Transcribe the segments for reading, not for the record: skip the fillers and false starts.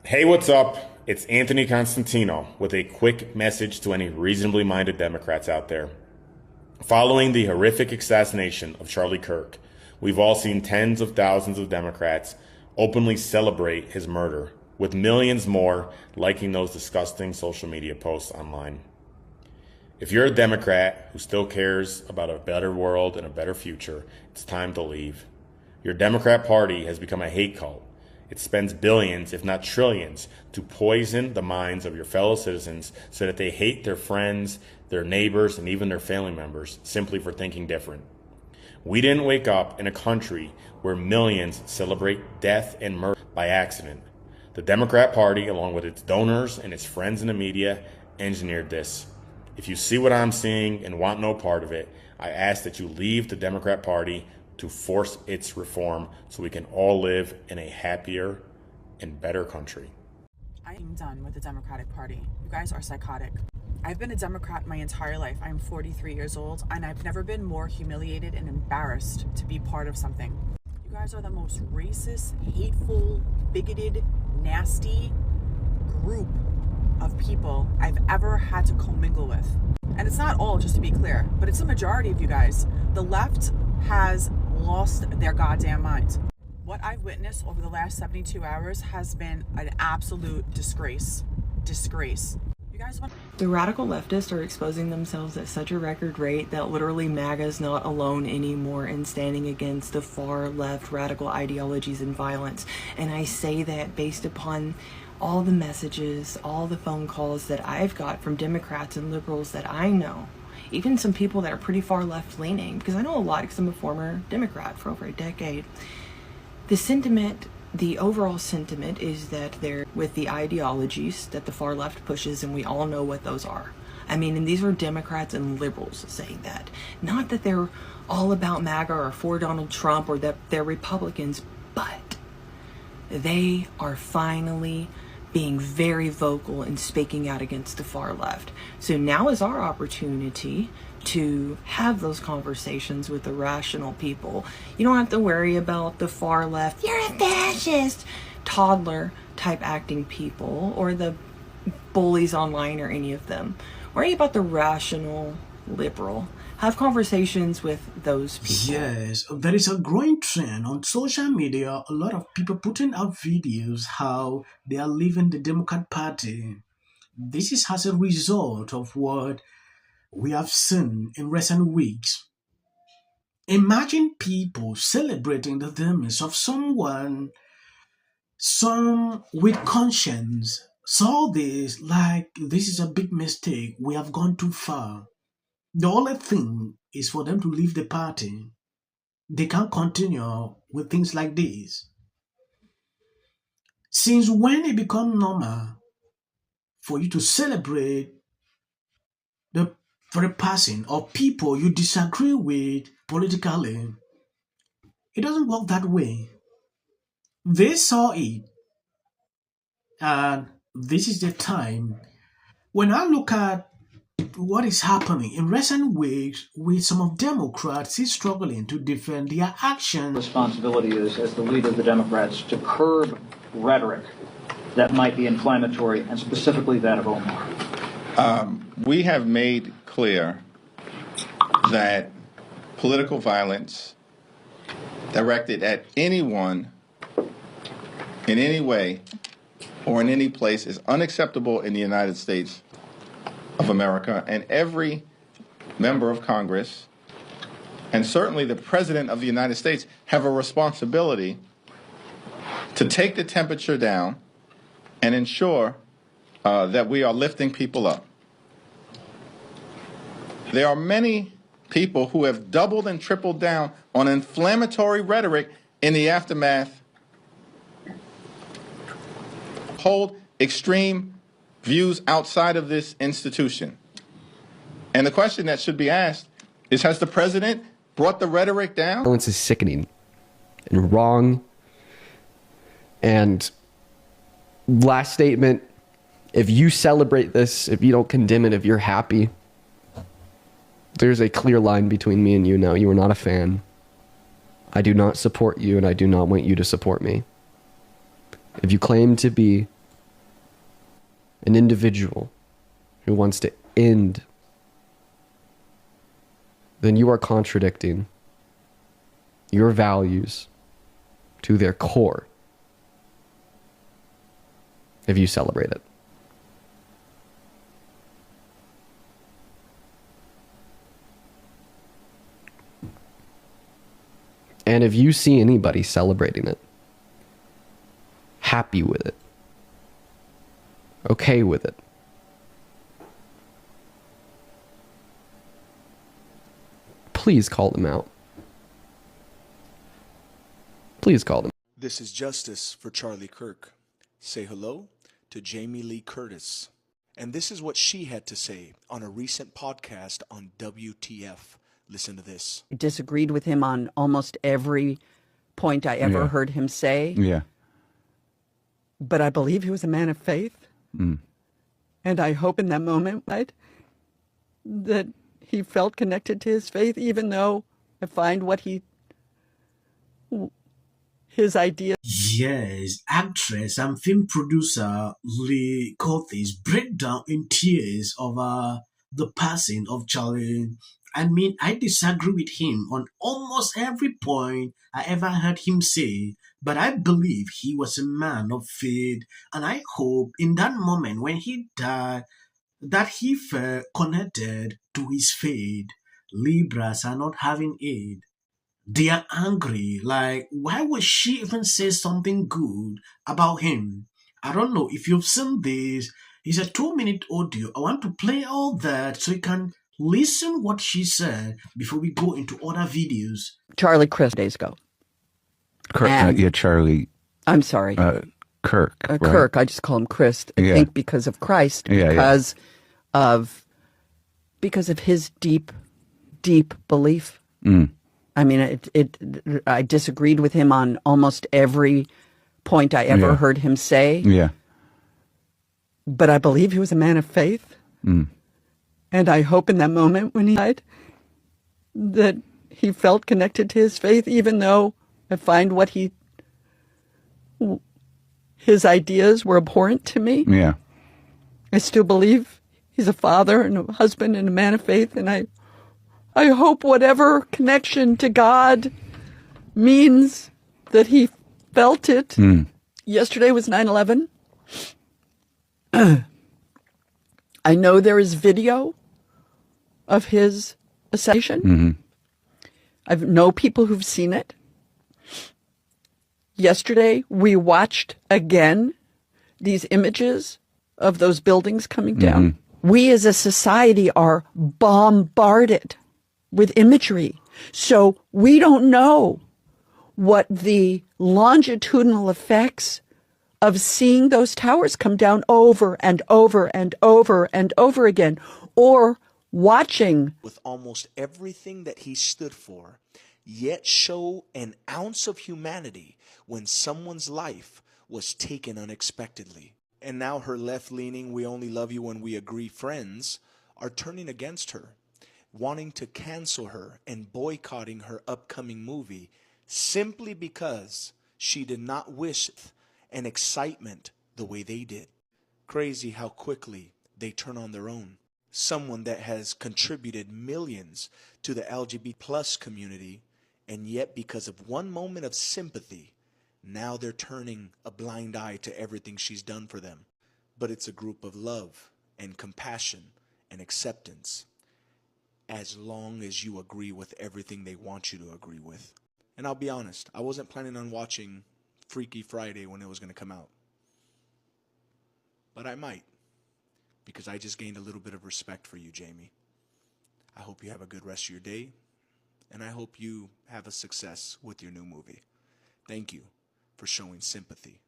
Hey, what's up? It's Anthony Constantino with a quick message to any reasonably minded Democrats out there. Following the horrific assassination of Charlie Kirk, we've all seen tens of thousands of Democrats openly celebrate his murder, with millions more liking those disgusting social media posts online. If you're a Democrat who still cares about a better world and a better future, it's time to leave. Your Democrat Party has become a hate cult. It spends billions, if not trillions, to poison the minds of your fellow citizens so that they hate their friends, their neighbors, and even their family members simply for thinking different. We didn't wake up in a country where millions celebrate death and murder by accident. The Democrat Party, along with its donors and its friends in the media, engineered this. If you see what I'm seeing and want no part of it, I ask that you leave the Democrat Party to force its reform so we can all live in a happier and better country. I'm done with the Democratic Party. You guys are psychotic. I've been a Democrat my entire life. I'm 43 years old, and I've never been more humiliated and embarrassed to be part of something. You guys are the most racist, hateful, bigoted, nasty group of people I've ever had to commingle with. And it's not all, just to be clear, but it's a majority of you guys. The left has lost their goddamn minds. What I've witnessed over the last 72 hours has been an absolute disgrace. Disgrace. You guys want... The radical leftists are exposing themselves at such a record rate that literally MAGA's not alone anymore in standing against the far left radical ideologies and violence. And I say that based upon all the messages, all the phone calls that I've got from Democrats and liberals that I know. Even some people that are pretty far left-leaning, because I know a lot, because I'm a former Democrat for over a decade. The sentiment, the overall sentiment is that they're with the ideologies that the far left pushes, and we all know what those are. I mean, and these are Democrats and liberals saying that. Not that they're all about MAGA or for Donald Trump or that they're Republicans, but they are finally being very vocal and speaking out against the far left. So now is our opportunity to have those conversations with the rational people. You don't have to worry about the far left, you're a fascist, toddler type acting people, or the bullies online or any of them. Worry about the rational liberal. Have conversations with those people. Yes, there is a growing trend on social media. A lot of people putting out videos how they are leaving the Democrat Party. This is as a result of what we have seen in recent weeks. Imagine people celebrating the demise of someone, some with conscience, saw this like this is a big mistake. We have gone too far. The only thing is for them to leave the party. They can't continue with things like this. Since when it become normal for you to celebrate the very passing of people you disagree with politically, it doesn't work that way. They saw it, and this is the time. When I look at what is happening in recent weeks with some of Democrats is struggling to defend their actions. Responsibility is, as the leader of the Democrats, to curb rhetoric that might be inflammatory, and specifically that of Omar. We have made clear that political violence directed at anyone in any way or in any place is unacceptable in the United States of America, and every member of Congress, and certainly the President of the United States, have a responsibility to take the temperature down and ensure that we are lifting people up. There are many people who have doubled and tripled down on inflammatory rhetoric in the aftermath, hold extreme views outside of this institution. And the question that should be asked is, has the president brought the rhetoric down? Violence is sickening and wrong. And last statement, if you celebrate this, if you don't condemn it, if you're happy, there's a clear line between me and you now. You are not a fan. I do not support you, and I do not want you to support me. If you claim to be an individual who wants to end, then you are contradicting your values to their core if you celebrate it. And if you see anybody celebrating it, happy with it, okay with it, please call them out. Please call them. This is Justice for Charlie Kirk. Say hello to Jamie Lee Curtis. And this is what she had to say on a recent podcast on WTF. Listen to this. I disagreed with him on almost every point I ever heard him say. Yeah. But I believe he was a man of faith. Mm. And I hope in that moment, right, that he felt connected to his faith, even though I find his idea. Yes, actress and film producer Lee Curtis break down in tears over the passing of Charlie. I mean, I disagree with him on almost every point I ever heard him say, but I believe he was a man of faith, and I hope in that moment when he died that he felt connected to his faith. Libras are not having it. They are angry. Like, why would she even say something good about him? I don't know if you've seen this. It's a 2-minute audio. I want to play all that so you can listen what she said before we go into other videos. Charlie Chris days ago. Charlie. I'm sorry. Kirk. Right? Kirk. I just call him Chris. I think because of Christ. Because of his deep belief. Mm. I mean, I disagreed with him on almost every point I ever heard him say. Yeah. But I believe he was a man of faith. Mm. And I hope in that moment when he died that he felt connected to his faith, even though I find his ideas were abhorrent to me. Yeah. I still believe he's a father and a husband and a man of faith. And I hope whatever connection to God means that he felt it. Mm. Yesterday was 9/11. I know there is video of his assassination. Mm-hmm. I know people who've seen it. Yesterday, we watched again these images of those buildings coming down. Mm-hmm. We as a society are bombarded with imagery. So we don't know what the longitudinal effects of seeing those towers come down over and over and over and over again, or watching. With almost everything that he stood for, yet show an ounce of humanity when someone's life was taken unexpectedly. And now her left-leaning, we only love you when we agree friends are turning against her, wanting to cancel her and boycotting her upcoming movie simply because she did not wish an excitement the way they did. Crazy how quickly they turn on their own. Someone that has contributed millions to the LGBT plus community, and yet because of one moment of sympathy, now they're turning a blind eye to everything she's done for them. But it's a group of love and compassion and acceptance, as long as you agree with everything they want you to agree with. And I'll be honest, I wasn't planning on watching Freaky Friday when it was going to come out. But I might, because I just gained a little bit of respect for you, Jamie. I hope you have a good rest of your day, and I hope you have a success with your new movie. Thank you for showing sympathy.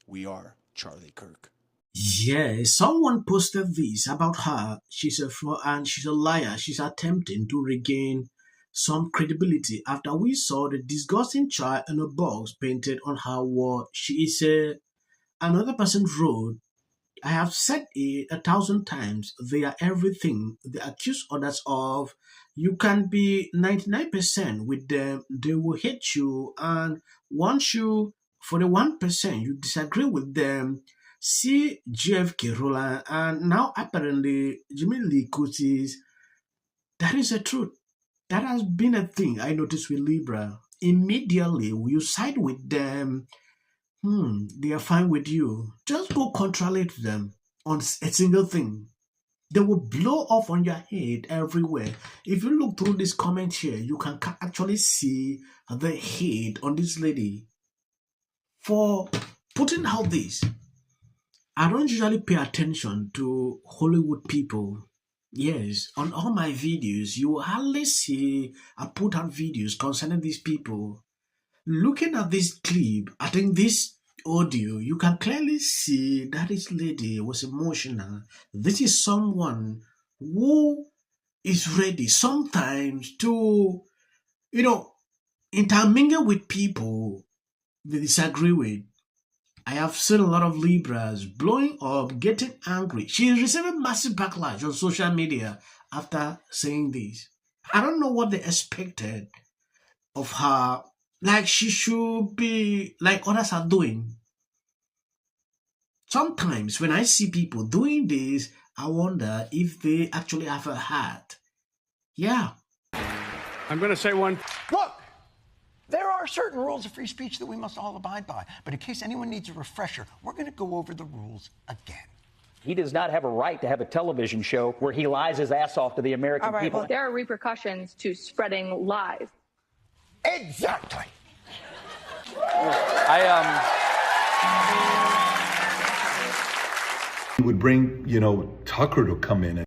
We are Charlie Kirk. Yeah, someone posted this about her. She's a fraud and she's a liar. She's attempting to regain some credibility after we saw the disgusting child in a box painted on her wall. She is another person wrote, I have said it 1,000 times. They are everything they accuse others of. You can be 99% with them. They will hate you. And once you, for the 1% you disagree with them, See JFK Roland and now apparently Jimmy Lee Curtis. That is the truth. That has been a thing I noticed with Libra. Immediately, you side with them, they are fine with you. Just go contradict them on a single thing. They will blow off on your head everywhere. If you look through this comment here, you can actually see the hate on this lady for putting out this. I don't usually pay attention to Hollywood people. Yes, on all my videos, you will hardly see I put out videos concerning these people. Looking at this clip, I think this audio, you can clearly see that this lady was emotional. This is someone who is ready sometimes to, intermingle with people they disagree with. I have seen a lot of Libras blowing up, getting angry. She is receiving massive backlash on social media after saying this. I don't know what they expected of her. Like she should be like others are doing. Sometimes when I see people doing this, I wonder if they actually have a heart. Yeah. I'm going to say one. Look, there are certain rules of free speech that we must all abide by. But in case anyone needs a refresher, we're going to go over the rules again. He does not have a right to have a television show where he lies his ass off to the American people. Well, there are repercussions to spreading lies. Exactly. He would bring, Tucker to come in.